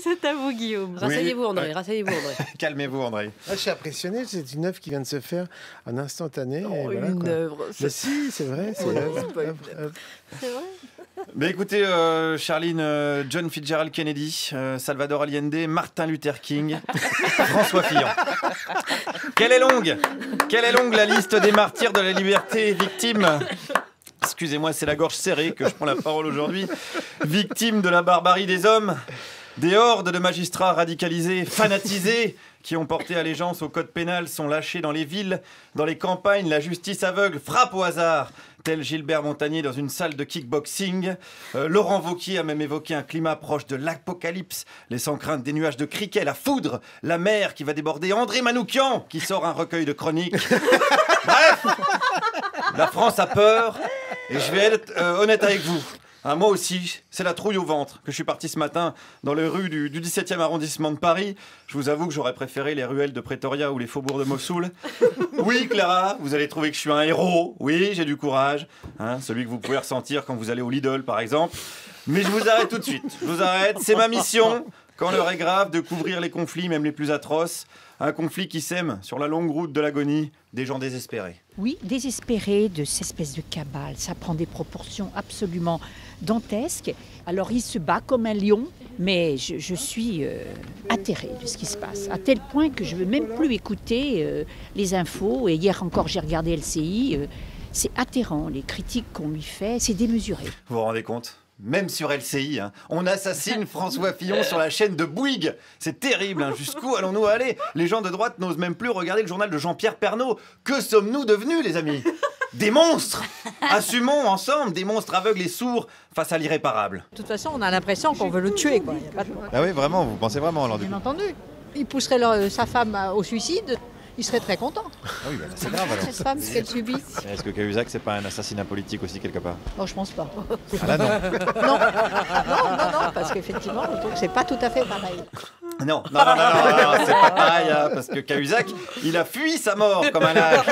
C'est à vous, Guillaume. Oui. Rasseyez-vous, André, rasseyez-vous, André. Calmez-vous, André. Ah, je suis impressionné, c'est une œuvre qui vient de se faire en instantané. Oh, et voilà, une quoi. œuvre. Mais si, c'est vrai. Oh non, c'est pas une Hop, hop. C'est vrai. Mais écoutez, Charline, John Fitzgerald Kennedy, Salvador Allende, Martin Luther King, François Fillon. Quelle est longue la liste des martyrs de la liberté, victimes. Excusez-moi, c'est la gorge serrée que je prends la parole aujourd'hui. Victimes de la barbarie des hommes, des hordes de magistrats radicalisés, fanatisés, qui ont porté allégeance au code pénal, sont lâchés dans les villes, dans les campagnes, la justice aveugle frappe au hasard, tel Gilbert Montagnier dans une salle de kickboxing. Laurent Wauquiez a même évoqué un climat proche de l'apocalypse, laissant craindre des nuages de criquets, la foudre, la mer qui va déborder. André Manoukian qui sort un recueil de chroniques. Bref, la France a peur, et je vais être honnête avec vous. Moi aussi, c'est la trouille au ventre que je suis parti ce matin dans les rues du 17e arrondissement de Paris. Je vous avoue que j'aurais préféré les ruelles de Pretoria ou les faubourgs de Mossoul. Oui, Clara, vous allez trouver que je suis un héros. Oui, j'ai du courage. Celui que vous pouvez ressentir quand vous allez au Lidl, par exemple. Mais je vous arrête tout de suite. Je vous arrête. C'est ma mission, quand l'heure est grave, de couvrir les conflits, même les plus atroces. Un conflit qui sème, sur la longue route de l'agonie, des gens désespérés. Oui, désespéré de cette espèce de cabale. Ça prend des proportions absolument dantesques. Alors il se bat comme un lion, mais je suis atterrée de ce qui se passe. À tel point que je ne veux même plus écouter les infos. Et hier encore, j'ai regardé LCI. C'est atterrant, les critiques qu'on lui fait, c'est démesuré. Vous vous rendez compte ? Même sur LCI, on assassine François Fillon sur la chaîne de Bouygues. C'est terrible, jusqu'où allons-nous aller ? Les gens de droite n'osent même plus regarder le journal de Jean-Pierre Pernaut. Que sommes-nous devenus, les amis ? Des monstres ! Assumons ensemble des monstres aveugles et sourds face à l'irréparable. De toute façon, on a l'impression qu'on veut le tuer, quoi. Y a pas de... Ah oui, vraiment, vous pensez vraiment alors du Bien entendu. Il pousserait sa femme au suicide. Il serait très content. Ah oui, c'est grave alors. Cette femme, ce qu'elle subit. Est-ce que Cahuzac, c'est pas un assassinat politique aussi quelque part ? Non, je pense pas. Ah là non. Non, parce qu'effectivement, je trouve que c'est pas tout à fait pareil. Non, c'est pas pareil, parce que Cahuzac, il a fui sa mort comme un lâche.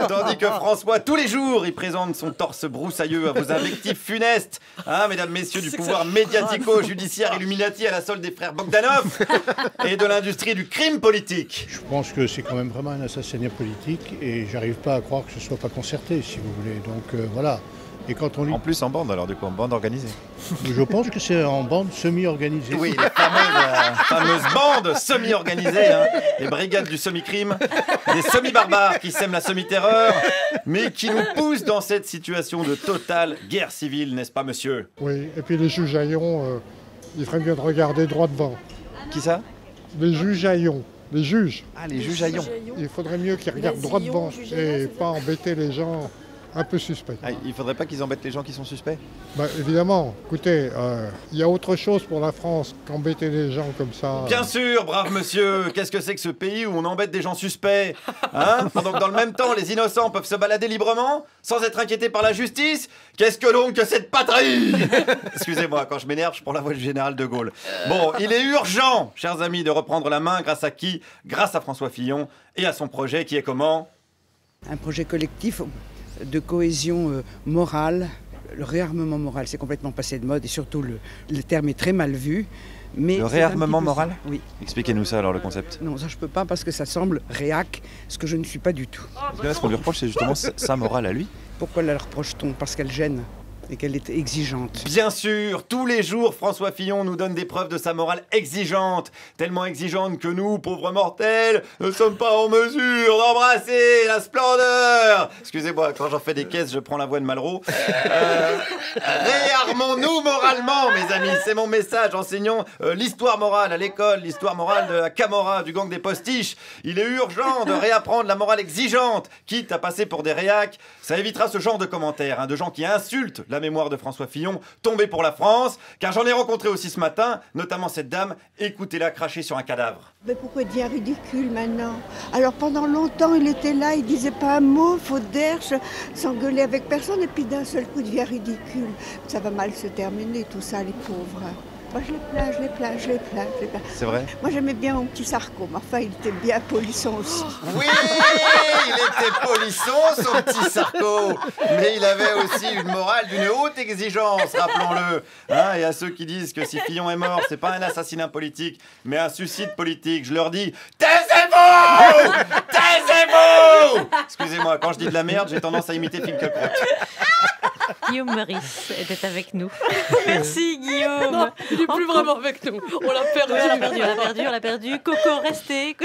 Tandis que François, tous les jours, il présente son torse broussailleux à vos invectives funestes. Mesdames, messieurs du pouvoir médiatico-judiciaire Illuminati à la solde des frères Bogdanov et de l'industrie du crime politique. Je pense que c'est quand même vraiment un assassinat politique et j'arrive pas à croire que ce soit pas concerté, si vous voulez. Donc voilà. Et quand on lit... En plus en bande alors, du coup, en bande organisée. Je pense que c'est en bande semi-organisée. Oui, les fameuses bandes semi-organisées, les brigades du semi-crime, des semi-barbares qui sèment la semi-terreur, mais qui nous poussent dans cette situation de totale guerre civile, n'est-ce pas, monsieur ? Oui, et puis les juges Haillon, il ferait mieux de regarder droit devant. Qui ça ? Les juges Haillon, les juges. Ah, les juges Haillon. Il faudrait mieux qu'ils regardent droit devant et pas embêter les gens un peu suspects. Il faudrait pas qu'ils embêtent les gens qui sont suspects ? Évidemment, écoutez, il y a autre chose pour la France qu'embêter les gens comme ça. Bien sûr, brave monsieur. Qu'est-ce que c'est que ce pays où on embête des gens suspects ? Pendant que dans le même temps, les innocents peuvent se balader librement, sans être inquiétés par la justice ? Qu'est-ce que donc que cette patrie ? Excusez-moi, quand je m'énerve, je prends la voix du général de Gaulle. Bon, il est urgent, chers amis, de reprendre la main. Grâce à qui ? Grâce à François Fillon et à son projet qui est comment ? Un projet collectif de cohésion morale. Le réarmement moral, c'est complètement passé de mode et surtout le terme est très mal vu. Mais le réarmement moral ? Oui. Expliquez-nous ça alors, le concept. Non, ça je peux pas parce que ça semble réac, ce que je ne suis pas du tout. Parce que là, ce qu'on lui reproche, c'est justement sa morale à lui. Pourquoi la reproche-t-on ? Parce qu'elle gêne et qu'elle est exigeante. Bien sûr, tous les jours, François Fillon nous donne des preuves de sa morale exigeante. Tellement exigeante que nous, pauvres mortels, ne sommes pas en mesure d'embrasser la splendeur. Excusez-moi, quand j'en fais des caisses, je prends la voix de Malraux. Réarmons-nous moralement, mes amis. C'est mon message. Enseignons l'histoire morale à l'école, l'histoire morale de la Camorra, du gang des postiches. Il est urgent de réapprendre la morale exigeante, quitte à passer pour des réacs. Ça évitera ce genre de commentaires, de gens qui insultent la mémoire de François Fillon, tombé pour la France, car j'en ai rencontré aussi ce matin, notamment cette dame, écoutez-la cracher sur un cadavre. Mais pourquoi il devient ridicule maintenant? Alors pendant longtemps il était là, il disait pas un mot, faute d'air, s'engueulait avec personne, et puis d'un seul coup il devient ridicule. Ça va mal se terminer tout ça, les pauvres. Moi, je les plains. C'est vrai? Moi, j'aimais bien mon petit Sarko, mais enfin, il était bien polisson aussi. Oui, il était polisson, son petit Sarko. Mais il avait aussi une morale d'une haute exigence, rappelons-le. Hein, et à ceux qui disent que si Fillon est mort, c'est pas un assassinat politique, mais un suicide politique, je leur dis taisez-vous! Taisez-vous! Excusez-moi, quand je dis de la merde, j'ai tendance à imiter Finkielkraut. Guillaume Meurice était avec nous. Merci Guillaume. Non, il n'est plus vraiment avec nous. On l'a perdu. On l'a perdu. Coco, restez.